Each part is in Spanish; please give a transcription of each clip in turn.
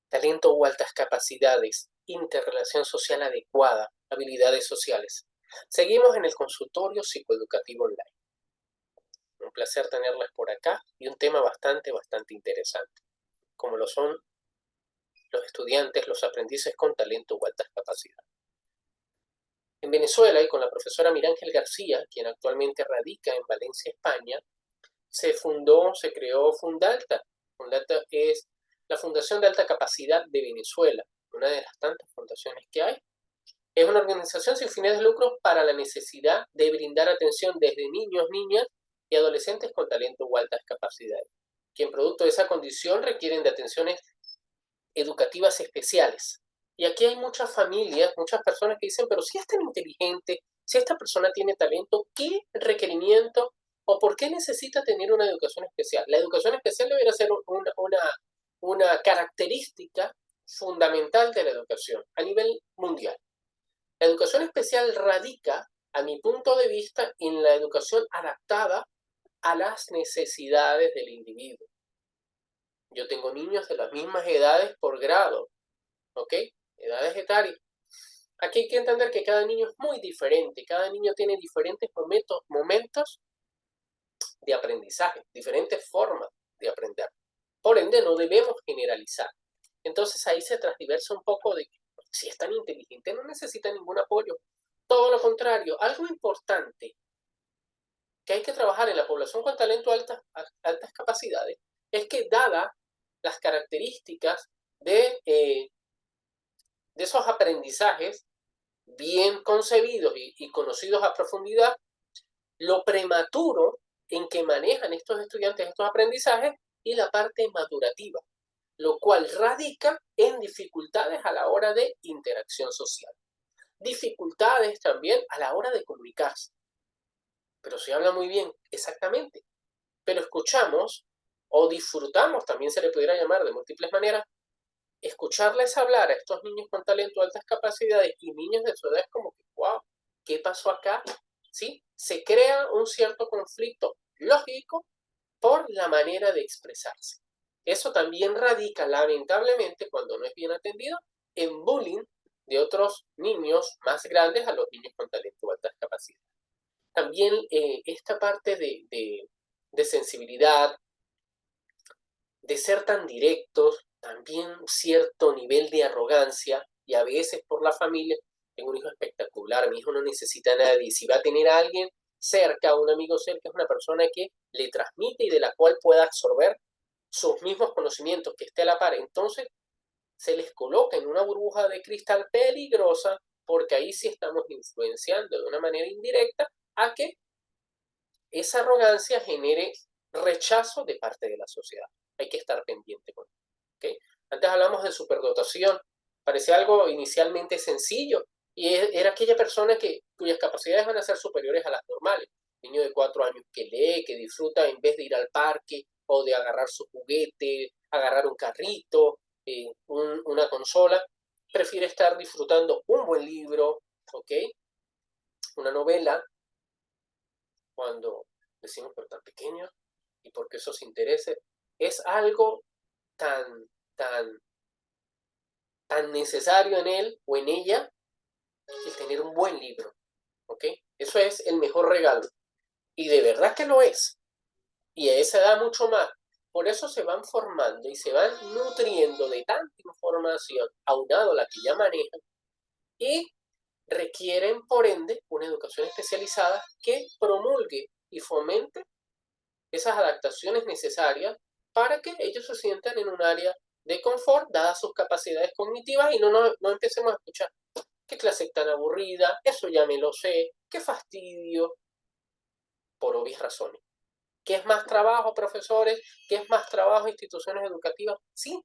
talento o altas capacidades, interrelación social adecuada, habilidades sociales. Seguimos en el consultorio psicoeducativo online. Un placer tenerlas por acá y un tema bastante interesante, como lo son los estudiantes, los aprendices con talento o altas capacidades. En Venezuela, y con la profesora Mirángel García, quien actualmente radica en Valencia, España, se creó Fundalta. Fundalta es la Fundación de Alta Capacidad de Venezuela, una de las tantas fundaciones que hay. Es una organización sin fines de lucro para la necesidad de brindar atención desde niños, niñas y adolescentes con talento o altas capacidades, que en producto de esa condición requieren de atenciones educativas especiales. Y aquí hay muchas familias, muchas personas que dicen, pero si es tan inteligente, si esta persona tiene talento, ¿qué requerimiento o por qué necesita tener una educación especial? La educación especial debería ser una característica fundamental de la educación a nivel mundial. La educación especial radica, a mi punto de vista, en la educación adaptada a las necesidades del individuo. Yo tengo niños de las mismas edades por grado, ¿ok? Edades etarias. Aquí hay que entender que cada niño es muy diferente, cada niño tiene diferentes momentos de aprendizaje, diferentes formas de aprender. Por ende, no debemos generalizar. Entonces ahí se transversa un poco de que si es tan inteligente no necesita ningún apoyo. Todo lo contrario, algo importante que hay que trabajar en la población con talento altas capacidades es que dada las características de esos aprendizajes bien concebidos y conocidos a profundidad, lo prematuro en que manejan estos estudiantes estos aprendizajes y la parte madurativa, lo cual radica en dificultades a la hora de interacción social, dificultades también a la hora de comunicarse, pero se habla muy bien, exactamente, pero escuchamos o disfrutamos, también se le pudiera llamar de múltiples maneras, escucharles hablar a estos niños con talento, altas capacidades y niños de su edad es como que, wow, ¿qué pasó acá? ¿Sí? Se crea un cierto conflicto lógico por la manera de expresarse. Eso también radica, lamentablemente, cuando no es bien atendido, en bullying de otros niños más grandes a los niños con talento o altas capacidades. También esta parte de sensibilidad, de ser tan directos, también cierto nivel de arrogancia y a veces por la familia. Tengo un hijo espectacular, mi hijo no necesita a nadie. Si va a tener a alguien cerca, un amigo cerca, es una persona que le transmite y de la cual pueda absorber sus mismos conocimientos, que esté a la par. Entonces se les coloca en una burbuja de cristal peligrosa porque ahí sí estamos influenciando de una manera indirecta a que esa arrogancia genere rechazo de parte de la sociedad. Hay que estar pendiente con eso. ¿Okay? Antes hablamos de superdotación. Parecía algo inicialmente sencillo y era aquella persona cuyas capacidades van a ser superiores a las normales. Niño de 4 años que lee, que disfruta en vez de ir al parque o de agarrar su juguete, agarrar un carrito, una consola, prefiere estar disfrutando un buen libro, ¿ok? Una novela, cuando decimos por tan pequeño y porque esos intereses es algo tan, tan, tan necesario en él o en ella el tener un buen libro, ¿ok? Eso es el mejor regalo. Y de verdad que lo es. Y a esa edad mucho más. Por eso se van formando y se van nutriendo de tanta información, aunado a la que ya manejan, y requieren, por ende, una educación especializada que promulgue y fomente esas adaptaciones necesarias para que ellos se sientan en un área de confort, dadas sus capacidades cognitivas, y no empecemos a escuchar qué clase tan aburrida, eso ya me lo sé, qué fastidio, por obvias razones. ¿Qué es más trabajo, profesores? ¿Qué es más trabajo, instituciones educativas? Sí,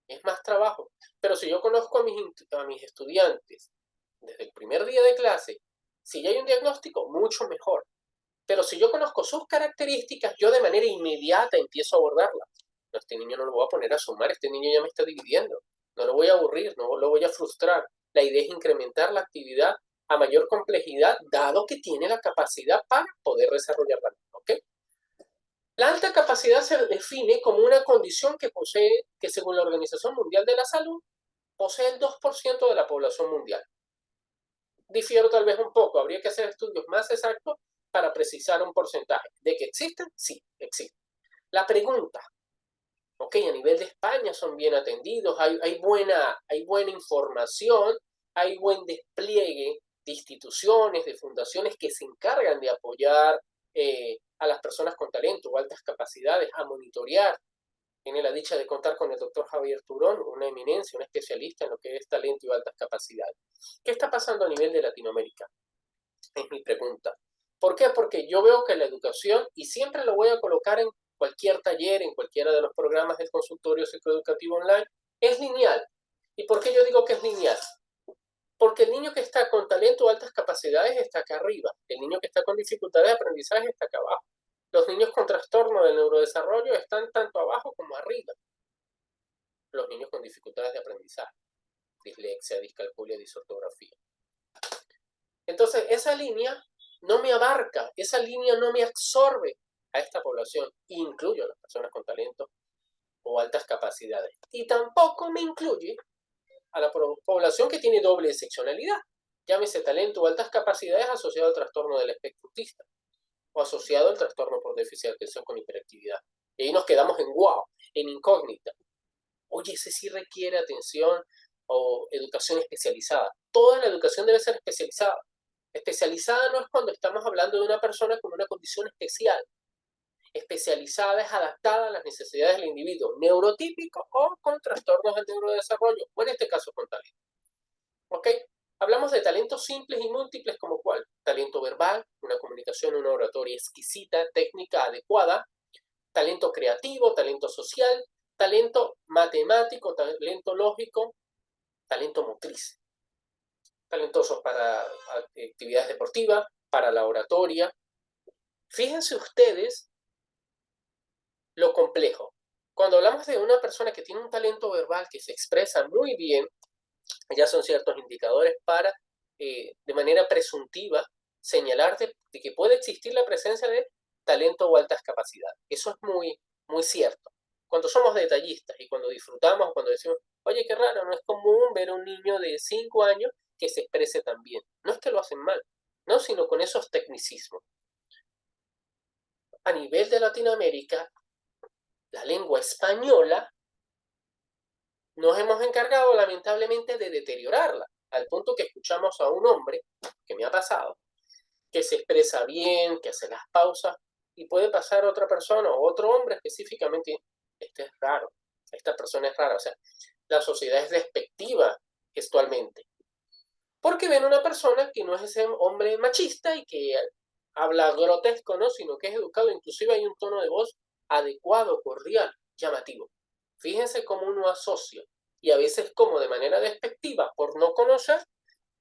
es más trabajo. Pero si yo conozco a mis estudiantes desde el primer día de clase, si ya hay un diagnóstico, mucho mejor. Pero si yo conozco sus características, yo de manera inmediata empiezo a abordarlas. No, este niño no lo voy a poner a sumar, este niño ya me está dividiendo. No lo voy a aburrir, no lo voy a frustrar. La idea es incrementar la actividad a mayor complejidad, dado que tiene la capacidad para poder desarrollarla. ¿Ok? La alta capacidad se define como una condición que según la Organización Mundial de la Salud, posee el 2% de la población mundial. Difiero tal vez un poco, habría que hacer estudios más exactos para precisar un porcentaje. ¿De que existen? Sí, existen. La pregunta, ok, a nivel de España son bien atendidos, hay buena información, hay buen despliegue de instituciones, de fundaciones que se encargan de apoyar a las personas con talento o altas capacidades, a monitorear. Tiene la dicha de contar con el doctor Javier Turón, una eminencia, un especialista en lo que es talento y altas capacidades. ¿Qué está pasando a nivel de Latinoamérica? Es mi pregunta. ¿Por qué? Porque yo veo que la educación, y siempre lo voy a colocar en cualquier taller, en cualquiera de los programas del consultorio psicoeducativo online, es lineal. ¿Y por qué yo digo que es lineal? Porque el niño que está con talento o altas capacidades está acá arriba. El niño que está con dificultades de aprendizaje está acá abajo. Los niños con trastorno del neurodesarrollo están tanto abajo como arriba. Los niños con dificultades de aprendizaje, dislexia, discalculia, disortografía. Entonces, esa línea no me abarca, esa línea no me absorbe a esta población, incluyo a las personas con talento o altas capacidades. Y tampoco me incluye a la población que tiene doble excepcionalidad, llámese talento o altas capacidades asociado al trastorno del espectro autista o asociado al trastorno por déficit de atención con hiperactividad. Y ahí nos quedamos en wow, en incógnita. Oye, ese sí requiere atención o educación especializada. Toda la educación debe ser especializada. Especializada no es cuando estamos hablando de una persona con una condición especial. Especializada es adaptada a las necesidades del individuo, neurotípico o con trastornos del neurodesarrollo, o en este caso con talento. ¿Ok? Hablamos de talentos simples y múltiples como cuál. Talento verbal, una comunicación, una oratoria exquisita, técnica adecuada. Talento creativo, talento social, talento matemático, talento lógico, talento motriz. Talentosos para actividades deportivas, para la oratoria. Fíjense ustedes lo complejo. Cuando hablamos de una persona que tiene un talento verbal que se expresa muy bien, ya son ciertos indicadores para, de manera presuntiva, señalar de que puede existir la presencia de talento o altas capacidades. Eso es muy cierto. Cuando somos detallistas y cuando disfrutamos, cuando decimos, oye, qué raro, no es común ver a un niño de 5 años que se exprese tan bien. No es que lo hacen mal, no, sino con esos tecnicismos. A nivel de Latinoamérica, la lengua española nos hemos encargado lamentablemente de deteriorarla, al punto que escuchamos a un hombre, que me ha pasado, que se expresa bien, que hace las pausas, y puede pasar otra persona o otro hombre específicamente, este es raro, esta persona es rara, o sea, la sociedad es despectiva gestualmente, porque ven una persona que no es ese hombre machista y que habla grotesco, ¿no? Sino que es educado, inclusive hay un tono de voz adecuado, cordial, llamativo. Fíjense cómo uno asocia y a veces como de manera despectiva, por no conocer,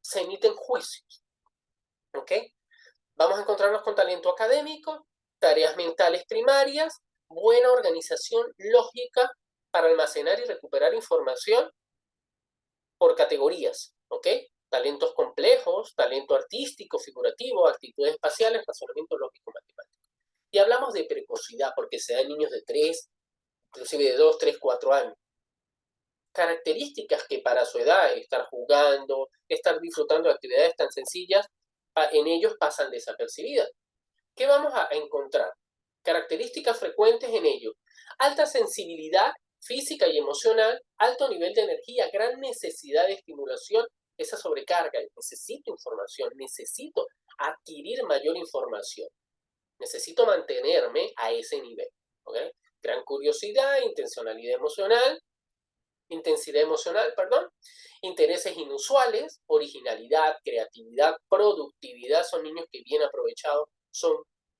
se emiten juicios, ¿ok? Vamos a encontrarnos con talento académico, tareas mentales primarias, buena organización lógica para almacenar y recuperar información por categorías, ¿ok? Talentos complejos, talento artístico, figurativo, actitudes espaciales, razonamiento lógico, matemático. Y hablamos de precocidad porque se da en niños de 3, inclusive de 2, 3, 4 años. Características que para su edad, estar jugando, estar disfrutando de actividades tan sencillas, en ellos pasan desapercibidas. ¿Qué vamos a encontrar? Características frecuentes en ellos. Alta sensibilidad física y emocional, alto nivel de energía, gran necesidad de estimulación, esa sobrecarga. Necesito información, necesito adquirir mayor información. Necesito mantenerme a ese nivel. ¿Okay? Gran curiosidad, intensidad emocional, perdón, intereses inusuales, originalidad, creatividad, productividad, son niños que bien aprovechados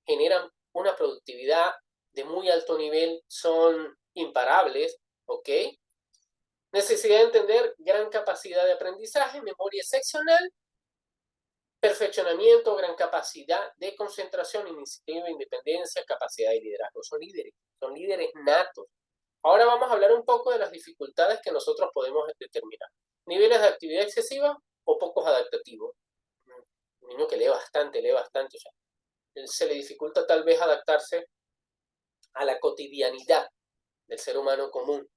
generan una productividad de muy alto nivel, son imparables, ¿ok? Necesidad de entender, gran capacidad de aprendizaje, memoria excepcional, perfeccionamiento, gran capacidad de concentración, iniciativa, independencia, capacidad de liderazgo. Son líderes natos. Ahora vamos a hablar un poco de las dificultades que nosotros podemos determinar. Niveles de actividad excesiva o pocos adaptativos. Un niño que lee bastante, o sea, se le dificulta tal vez adaptarse a la cotidianidad del ser humano común.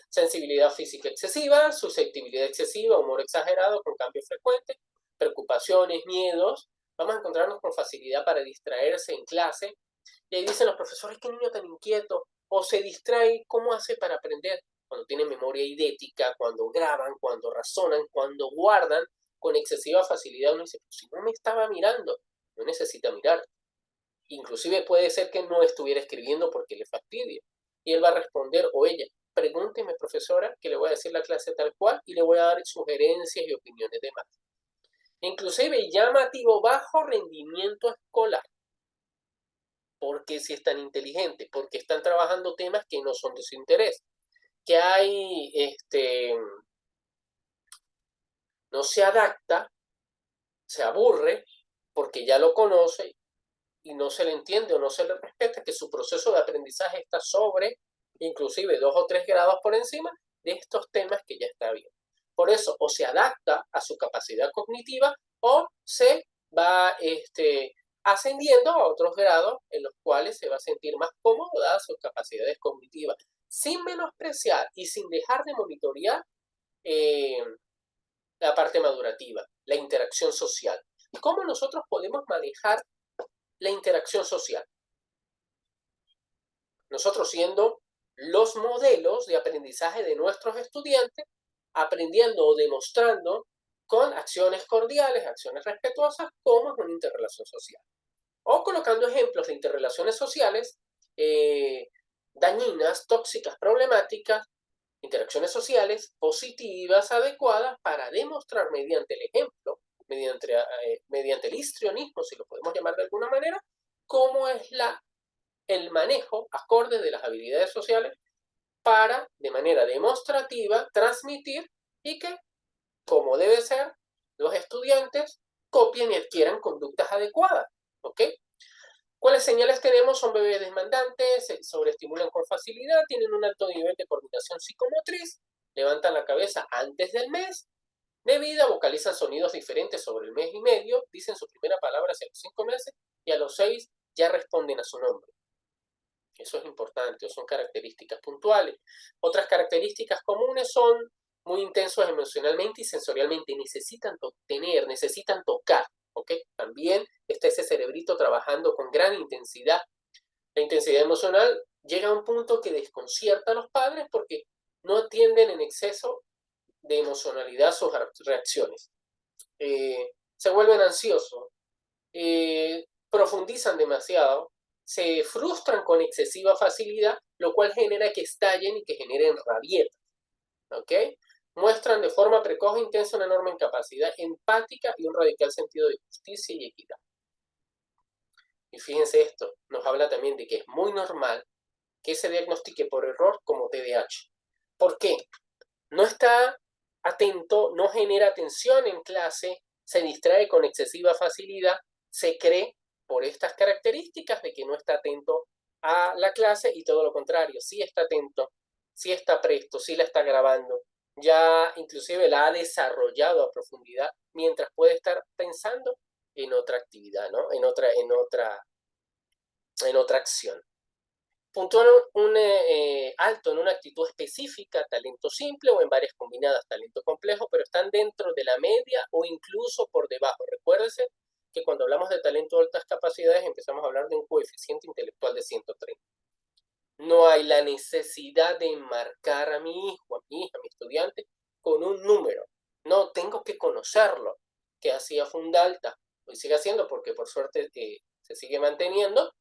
Sensibilidad física excesiva, susceptibilidad excesiva, humor exagerado con cambios frecuentes, preocupaciones, miedos. Vamos a encontrarnos con facilidad para distraerse en clase. Y ahí dicen los profesores, qué niño tan inquieto, o se distrae, ¿cómo hace para aprender? Cuando tiene memoria idética, cuando graban, cuando razonan, cuando guardan con excesiva facilidad. Uno dice, pues si no me estaba mirando, no necesita mirar. Inclusive puede ser que no estuviera escribiendo porque le fastidia. Y él va a responder, o ella, pregúnteme, profesora, que le voy a decir la clase tal cual y le voy a dar sugerencias y opiniones de más. Inclusive llamativo, bajo rendimiento escolar. Porque si es tan inteligente, porque están trabajando temas que no son de su interés, que hay, no se adapta, se aburre, porque ya lo conoce y no se le entiende o no se le respeta, que su proceso de aprendizaje está sobre, inclusive 2 o 3 grados por encima de estos temas que ya está bien. Por eso, o se adapta a su capacidad cognitiva o se va ascendiendo a otros grados en los cuales se va a sentir más cómodo dadas sus capacidades cognitivas, sin menospreciar y sin dejar de monitorear eh, la parte madurativa, la interacción social. ¿Cómo nosotros podemos manejar la interacción social? Nosotros siendo los modelos de aprendizaje de nuestros estudiantes, aprendiendo o demostrando con acciones cordiales, acciones respetuosas, cómo es una interrelación social. O colocando ejemplos de interrelaciones sociales dañinas, tóxicas, problemáticas, interacciones sociales positivas, adecuadas, para demostrar mediante el ejemplo, mediante el histrionismo, si lo podemos llamar de alguna manera, cómo es el manejo acorde de las habilidades sociales para, de manera demostrativa, transmitir y que, como debe ser, los estudiantes copien y adquieran conductas adecuadas. ¿Ok? ¿Cuáles señales tenemos? Son bebés demandantes, se sobreestimulan con facilidad, tienen un alto nivel de coordinación psicomotriz, levantan la cabeza antes del mes de vida, vocalizan sonidos diferentes sobre el mes y medio, dicen su primera palabra hacia los 5 meses y a los 6 ya responden a su nombre. Eso es importante, o son características puntuales. Otras características comunes son muy intensos emocionalmente y sensorialmente, necesitan tener, necesitan tocar, ¿ok? También está ese cerebrito trabajando con gran intensidad. La intensidad emocional llega a un punto que desconcierta a los padres porque no atienden en exceso de emocionalidad sus reacciones. Se vuelven ansiosos, profundizan demasiado, se frustran con excesiva facilidad, lo cual genera que estallen y que generen rabietas. ¿Ok? Muestran de forma precoz e intensa una enorme incapacidad empática y un radical sentido de justicia y equidad. Y fíjense esto, nos habla también de que es muy normal que se diagnostique por error como TDAH. ¿Por qué? No está atento, no genera atención en clase, se distrae con excesiva facilidad, se cree por estas características de que no está atento a la clase y todo lo contrario, sí está atento, sí está presto, sí la está grabando, ya inclusive la ha desarrollado a profundidad mientras puede estar pensando en otra actividad, ¿no? En otra acción. Puntúan un alto en una actitud específica, talento simple o en varias combinadas, talento complejo, pero están dentro de la media o incluso por debajo. Recuérdense que cuando hablamos de talento de altas capacidades empezamos a hablar de un coeficiente intelectual de 130. No hay la necesidad de marcar a mi hijo, a mi hija, a mi estudiante con un número. No, tengo que conocerlo. ¿Qué hacía Fundalta? Hoy sigue haciendo porque por suerte se sigue manteniendo.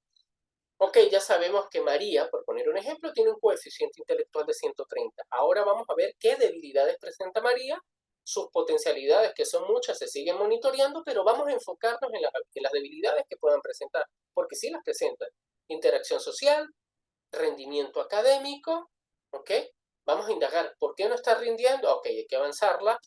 Ok, ya sabemos que María, por poner un ejemplo, tiene un coeficiente intelectual de 130. Ahora vamos a ver qué debilidades presenta María, sus potencialidades, que son muchas, se siguen monitoreando, pero vamos a enfocarnos en las debilidades que puedan presentar, porque sí las presentan. Interacción social, rendimiento académico, ¿ok? Vamos a indagar, ¿por qué no está rindiendo? Ok, hay que avanzarla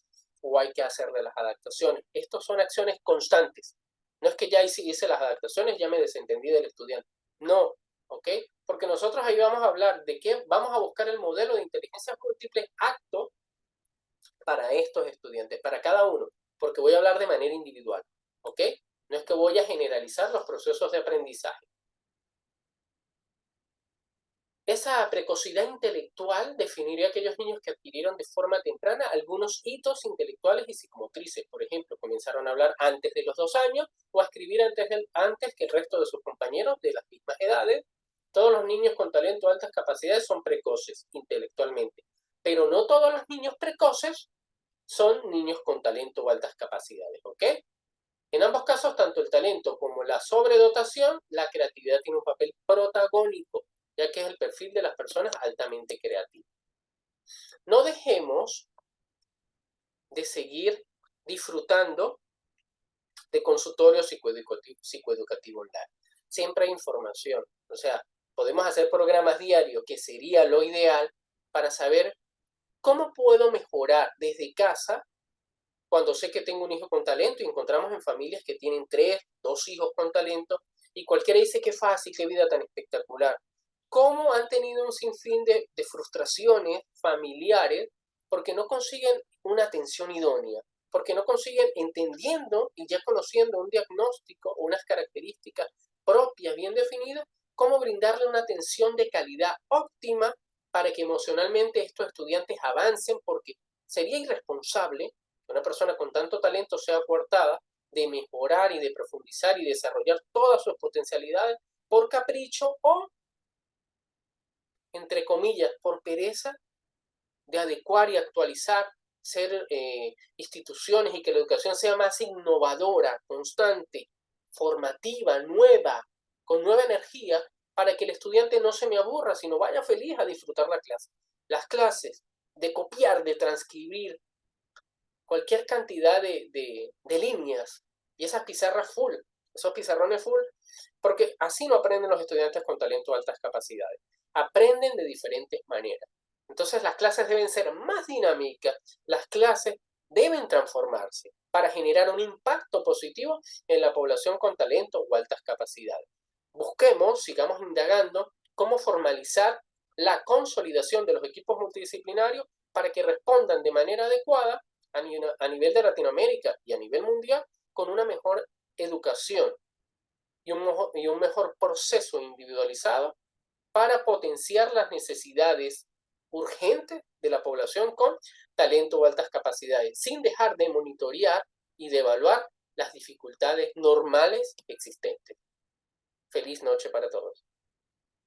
o hay que hacerle las adaptaciones. Estas son acciones constantes. No es que ya hice las adaptaciones, ya me desentendí del estudiante. No, ¿ok? Porque nosotros ahí vamos a hablar de que vamos a buscar el modelo de inteligencia múltiple apto para estos estudiantes, para cada uno, porque voy a hablar de manera individual, ¿ok? No es que voy a generalizar los procesos de aprendizaje. Esa precocidad intelectual definiría a aquellos niños que adquirieron de forma temprana algunos hitos intelectuales y psicomotrices. Por ejemplo, comenzaron a hablar antes de los 2 años o a escribir antes que el resto de sus compañeros de las mismas edades. Todos los niños con talento o altas capacidades son precoces intelectualmente, pero no todos los niños precoces son niños con talento o altas capacidades, ¿ok? En ambos casos, tanto el talento como la sobredotación, la creatividad tiene un papel protagónico, ya que es el perfil de las personas altamente creativas. No dejemos de seguir disfrutando de consultorio psicoeducativo online. Siempre hay información, o sea, podemos hacer programas diarios, que sería lo ideal, para saber cómo puedo mejorar desde casa cuando sé que tengo un hijo con talento, y encontramos en familias que tienen 2 hijos con talento, y cualquiera dice qué fácil, qué vida tan espectacular. ¿Cómo han tenido un sinfín de frustraciones familiares porque no consiguen una atención idónea? Porque no consiguen, entendiendo y ya conociendo un diagnóstico o unas características propias bien definidas, cómo brindarle una atención de calidad óptima para que emocionalmente estos estudiantes avancen, porque sería irresponsable que una persona con tanto talento sea coartada de mejorar y de profundizar y desarrollar todas sus potencialidades por capricho o, entre comillas, por pereza de adecuar y actualizar, ser instituciones, y que la educación sea más innovadora, constante, formativa, nueva, con nueva energía, para que el estudiante no se me aburra, sino vaya feliz a disfrutar la clase. Las clases de copiar, de transcribir cualquier cantidad de líneas y esas pizarras full, esos pizarrones full, porque así no aprenden los estudiantes con talento o altas capacidades. Aprenden de diferentes maneras. Entonces las clases deben ser más dinámicas, las clases deben transformarse para generar un impacto positivo en la población con talento o altas capacidades. Busquemos, sigamos indagando cómo formalizar la consolidación de los equipos multidisciplinarios para que respondan de manera adecuada a nivel de Latinoamérica y a nivel mundial, con una mejor educación y un mejor proceso individualizado para potenciar las necesidades urgentes de la población con talento o altas capacidades, sin dejar de monitorear y de evaluar las dificultades normales existentes. Feliz noche para todos.